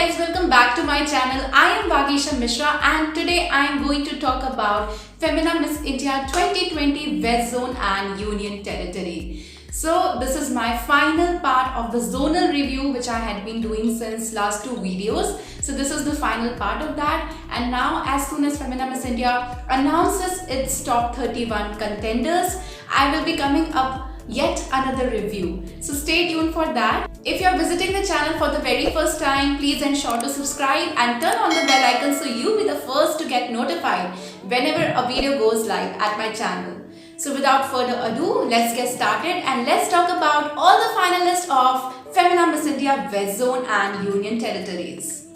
guys, welcome back to my channel. I am Vagisha Mishra and today I am going to talk about Femina Miss India 2020 West Zone and Union Territory. So this is my final part of the zonal review which I had been doing since last two videos. So this is the final part of that, and now as soon as Femina Miss India announces its top 31 contenders, I will be coming up yet another review. So stay tuned for that. If you are visiting the channel for the very first time, please ensure to subscribe and turn on the bell icon so you'll be the first to get notified whenever a video goes live at my channel. So without further ado, let's get started and let's talk about all the finalists of Femina Miss India West Zone and Union Territories.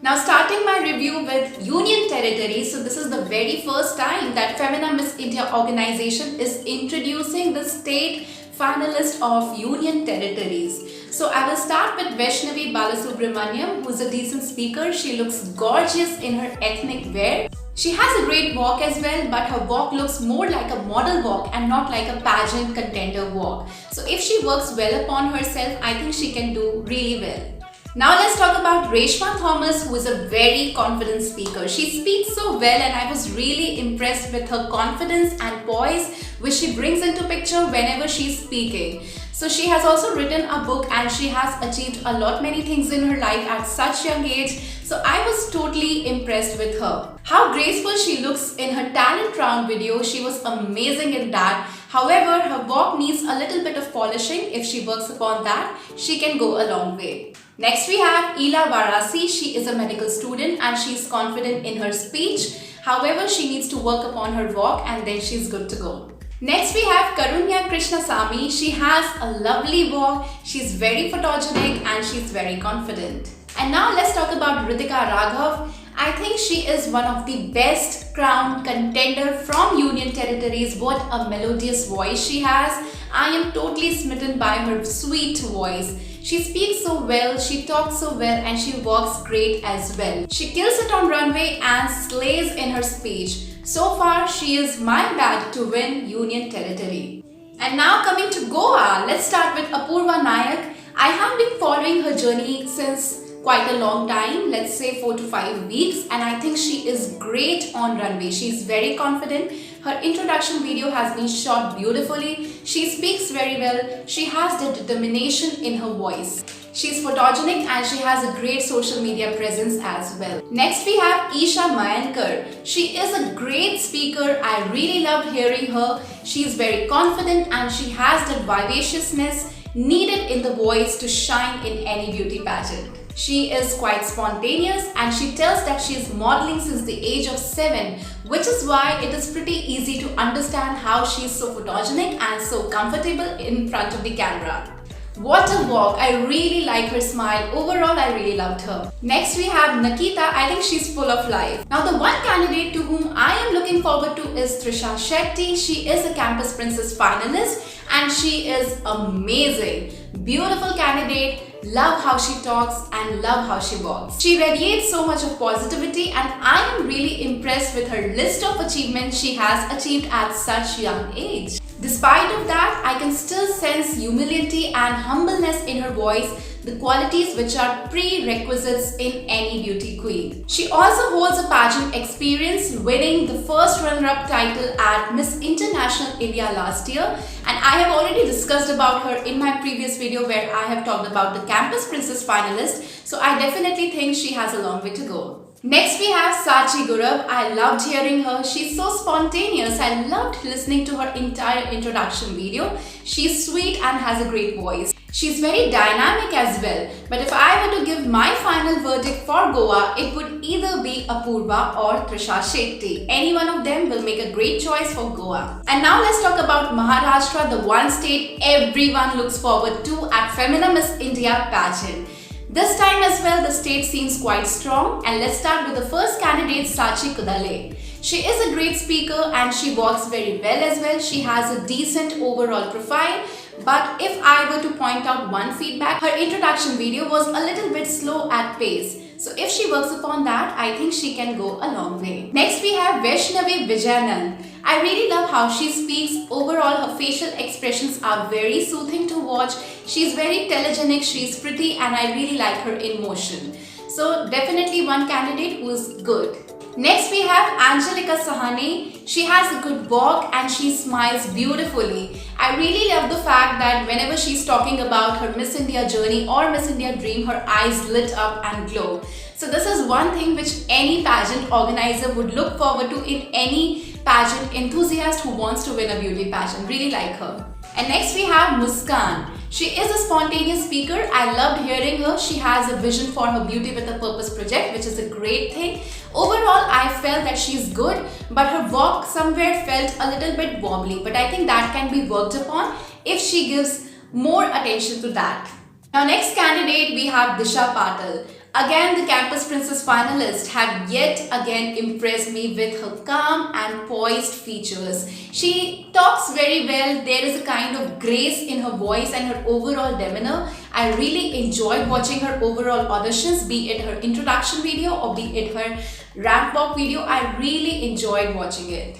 Now starting my review with Union Territories, so this is the very first time that Femina Miss India organization is introducing the state finalist of Union Territories. So I will start with Vaishnavi Balasubramaniam, who is a decent speaker. She looks gorgeous in her ethnic wear. She has a great walk as well, but her walk looks more like a model walk and not like a pageant contender walk. So if she works well upon herself, I think she can do really well. Now let's talk about Reshma Thomas, who is a very confident speaker. She speaks so well and I was really impressed with her confidence and poise which she brings into picture whenever she's speaking. So she has also written a book and she has achieved a lot many things in her life at such young age. So I was totally impressed with her. How graceful she looks in her talent round video, she was amazing in that. However, her walk needs a little bit of polishing. If she works upon that, she can go a long way. Next we have Ila Varasi. She is a medical student and she is confident in her speech. However, she needs to work upon her walk and then she's good to go. Next we have Karunya Krishnasamy. She has a lovely walk, she's very photogenic and she's very confident. And now let's talk about Ritika Raghav. I think she is one of the best crowned contender from Union Territories. What a melodious voice she has. I am totally smitten by her sweet voice. She speaks so well, she talks so well and she walks great as well. She kills it on runway and slays in her speech. So far, she is my bag to win Union Territory. And now coming to Goa, let's start with Apurva Nayak. I have been following her journey since quite a long time, let's say 4 to 5 weeks, and I think she is great on runway. She's very confident. Her introduction video has been shot beautifully. She speaks very well. She has the determination in her voice. She's photogenic and she has a great social media presence as well. Next we have Isha Mayankar. She is a great speaker. I really love hearing her. She's very confident and she has that vivaciousness needed in the voice to shine in any beauty pageant. She is quite spontaneous and she tells that she is modeling since the age of 7, which is why it is pretty easy to understand how she is so photogenic and so comfortable in front of the camera. What a walk! I really like her smile. Overall, I really loved her. Next we have Nakita. I think she's full of life. Now the one candidate to whom I am looking forward to is Trisha Shetty. She is a Campus Princess finalist and she is amazing. Beautiful candidate. Love how she talks and love how she walks. She radiates so much of positivity and I am really impressed with her list of achievements she has achieved at such young age. Despite of that, I can still sense humility and humbleness in her voice, the qualities which are prerequisites in any beauty queen. She also holds a pageant experience, winning the first runner-up title at Miss International India last year, and I have already discussed about her in my previous video where I have talked about the Campus Princess finalist, so I definitely think she has a long way to go. Next we have Sachi Gurab. I loved hearing her. She's so spontaneous. I loved listening to her entire introduction video. She's sweet and has a great voice. She's very dynamic as well. But if I were to give my final verdict for Goa, it would either be Apurva or Trisha Shetty. Any one of them will make a great choice for Goa. And now let's talk about Maharashtra, the one state everyone looks forward to at Femina Miss India pageant. This time as well, the state seems quite strong, and let's start with the first candidate, Sachi Kudale. She is a great speaker and she walks very well as well. She has a decent overall profile, but if I were to point out one feedback, her introduction video was a little bit slow at pace. So if she works upon that, I think she can go a long way. Next we have Vaishnavi Vijayanand. I really love how she speaks. Overall, her facial expressions are very soothing to watch. She's very telegenic, she's pretty, and I really like her in motion. So definitely one candidate who is good. Next we have Angelica Sahane. She has a good walk and she smiles beautifully. I really love the fact that whenever she's talking about her Miss India journey or Miss India dream, her eyes lit up and glow. So this is one thing which any pageant organizer would look forward to in any pageant enthusiast who wants to win a beauty pageant. Really like her. And next we have Muskan. She is a spontaneous speaker. I loved hearing her. She has a vision for her Beauty with a Purpose project, which is a great thing. Overall, I felt that she's good, but her walk somewhere felt a little bit wobbly. But I think that can be worked upon if she gives more attention to that. Now, next candidate we have Disha Patil. Again, the Campus Princess finalists have yet again impressed me with her calm and poised features. She talks very well. There is a kind of grace in her voice and her overall demeanor. I really enjoyed watching her overall auditions, be it her introduction video or be it her ramp walk video. I really enjoyed watching it.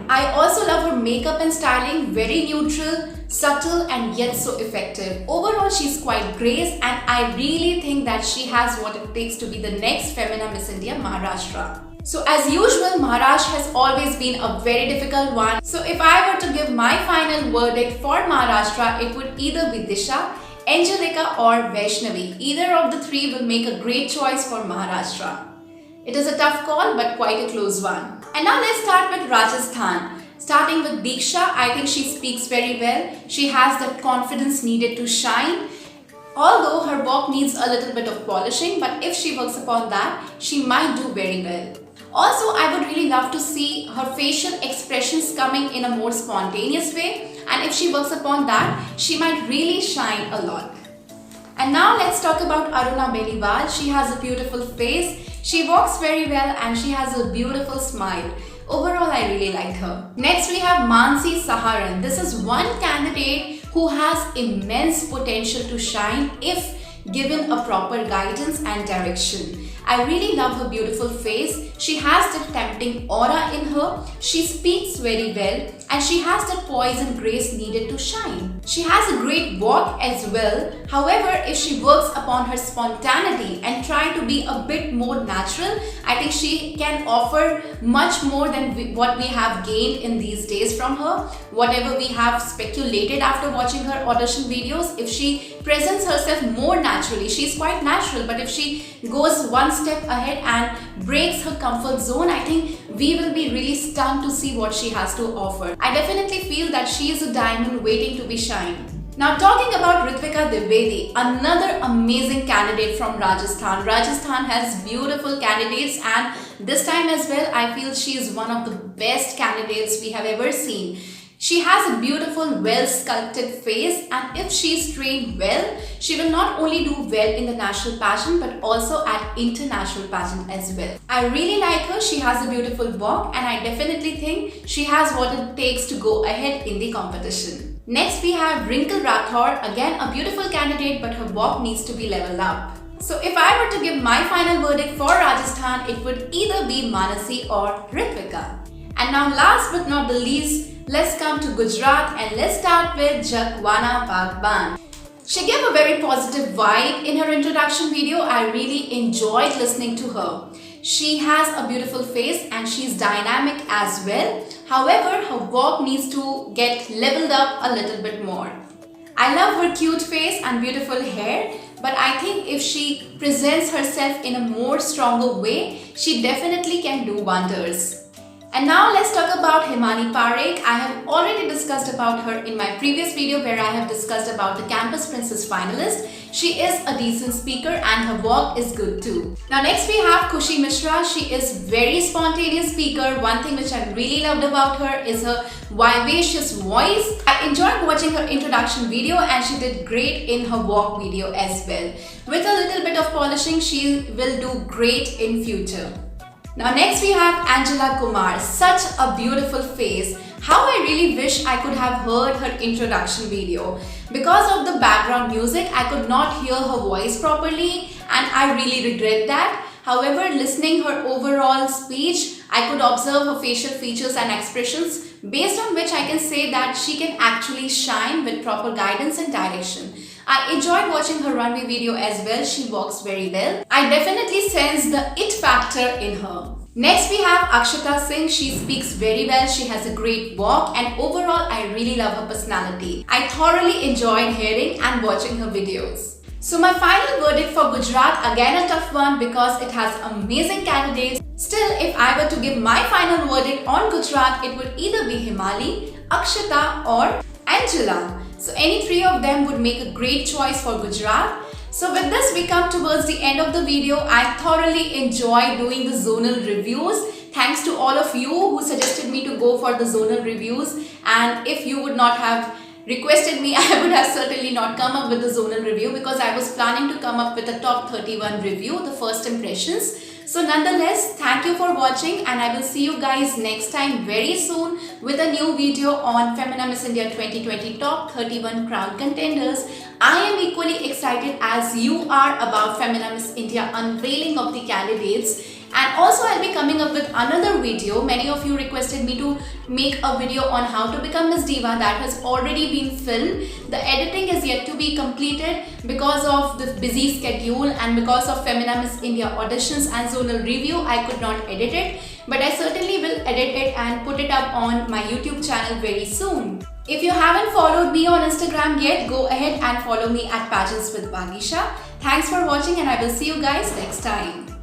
I also love her makeup and styling, very neutral, subtle and yet so effective. Overall, she's quite grace and I really think that she has what it takes to be the next Femina Miss India Maharashtra. So as usual, Maharashtra has always been a very difficult one. So if I were to give my final verdict for Maharashtra, it would either be Disha, Angelica or Vaishnavi. Either of the three will make a great choice for Maharashtra. It is a tough call but quite a close one. And now let's start with Rajasthan. Starting with Diksha, I think she speaks very well. She has the confidence needed to shine. Although her walk needs a little bit of polishing, but if she works upon that, she might do very well. Also, I would really love to see her facial expressions coming in a more spontaneous way. And if she works upon that, she might really shine a lot. And now let's talk about Aruna Beniwal. She has a beautiful face. She walks very well and she has a beautiful smile. Overall, I really liked her. Next, we have Mansi Saharan. This is one candidate who has immense potential to shine if given a proper guidance and direction. I really love her beautiful face. She has that tempting aura in her. She speaks very well and she has that poise and grace needed to shine. She has a great walk as well. However, if she works upon her spontaneity and try to be a bit more natural, I think she can offer much more than what we have gained in these days from her. Whatever we have speculated after watching her audition videos, if she presents herself more naturally, she's quite natural, but if she goes one step ahead and breaks her comfort zone, I think we will be really stunned to see what she has to offer. I definitely feel that she is a diamond waiting to be shined. Now talking about Ritvika Dwivedi, another amazing candidate from Rajasthan. Rajasthan has beautiful candidates and this time as well, I feel she is one of the best candidates we have ever seen. She has a beautiful, well-sculpted face and if she is trained well, she will not only do well in the national pageant but also at international pageant as well. I really like her. She has a beautiful walk and I definitely think she has what it takes to go ahead in the competition. Next we have Wrinkle Rathore, again a beautiful candidate but her walk needs to be leveled up. So if I were to give my final verdict for Rajasthan, it would either be Manasi or Ritvika. And now last but not the least, let's come to Gujarat and let's start with Jakwana Bagban. She gave a very positive vibe in her introduction video. I really enjoyed listening to her. She has a beautiful face and she's dynamic as well. However, her walk needs to get leveled up a little bit more. I love her cute face and beautiful hair, but I think if she presents herself in a more stronger way, she definitely can do wonders. And now let's talk about Himani Parekh. I have already discussed about her in my previous video where I have discussed about the Campus Princess finalist. She is a decent speaker and her walk is good too. Now next we have Khushi Mishra. She is very spontaneous speaker. One thing which I really loved about her is her vivacious voice. I enjoyed watching her introduction video and she did great in her walk video as well. With a little bit of polishing, she will do great in future. Now next we have Angela Kumar, such a beautiful face. How I really wish I could have heard her introduction video. Because of the background music, I could not hear her voice properly and I really regret that. However, listening her overall speech, I could observe her facial features and expressions based on which I can say that she can actually shine with proper guidance and direction. I enjoyed watching her runway video as well. She walks very well. I definitely sense the it factor in her. Next we have Akshata Singh. She speaks very well. She has a great walk and overall I really love her personality. I thoroughly enjoyed hearing and watching her videos. So my final verdict for Gujarat, again a tough one because it has amazing candidates. Still, if I were to give my final verdict on Gujarat, it would either be Himali, Akshata or Angela. So any three of them would make a great choice for Gujarat. So with this we come towards the end of the video. I thoroughly enjoy doing the zonal reviews. Thanks to all of you who suggested me to go for the zonal reviews, and if you would not have requested me, I would have certainly not come up with the zonal review because I was planning to come up with a top 31 review, the first impressions. So nonetheless, thank you for watching and I will see you guys next time very soon with a new video on Femina Miss India 2020 Top 31 Crown Contenders. I am equally excited as you are about Femina Miss India unveiling of the candidates. And also I'll be coming up with another video. Many of you requested me to make a video on how to become Miss Diva. That has already been filmed. The editing is yet to be completed because of the busy schedule and because of Femina Miss India auditions and zonal review. I could not edit it, but I certainly will edit it and put it up on my YouTube channel very soon. If you haven't followed me on Instagram yet, go ahead and follow me at Pageants with Vagisha. Thanks for watching and I will see you guys next time.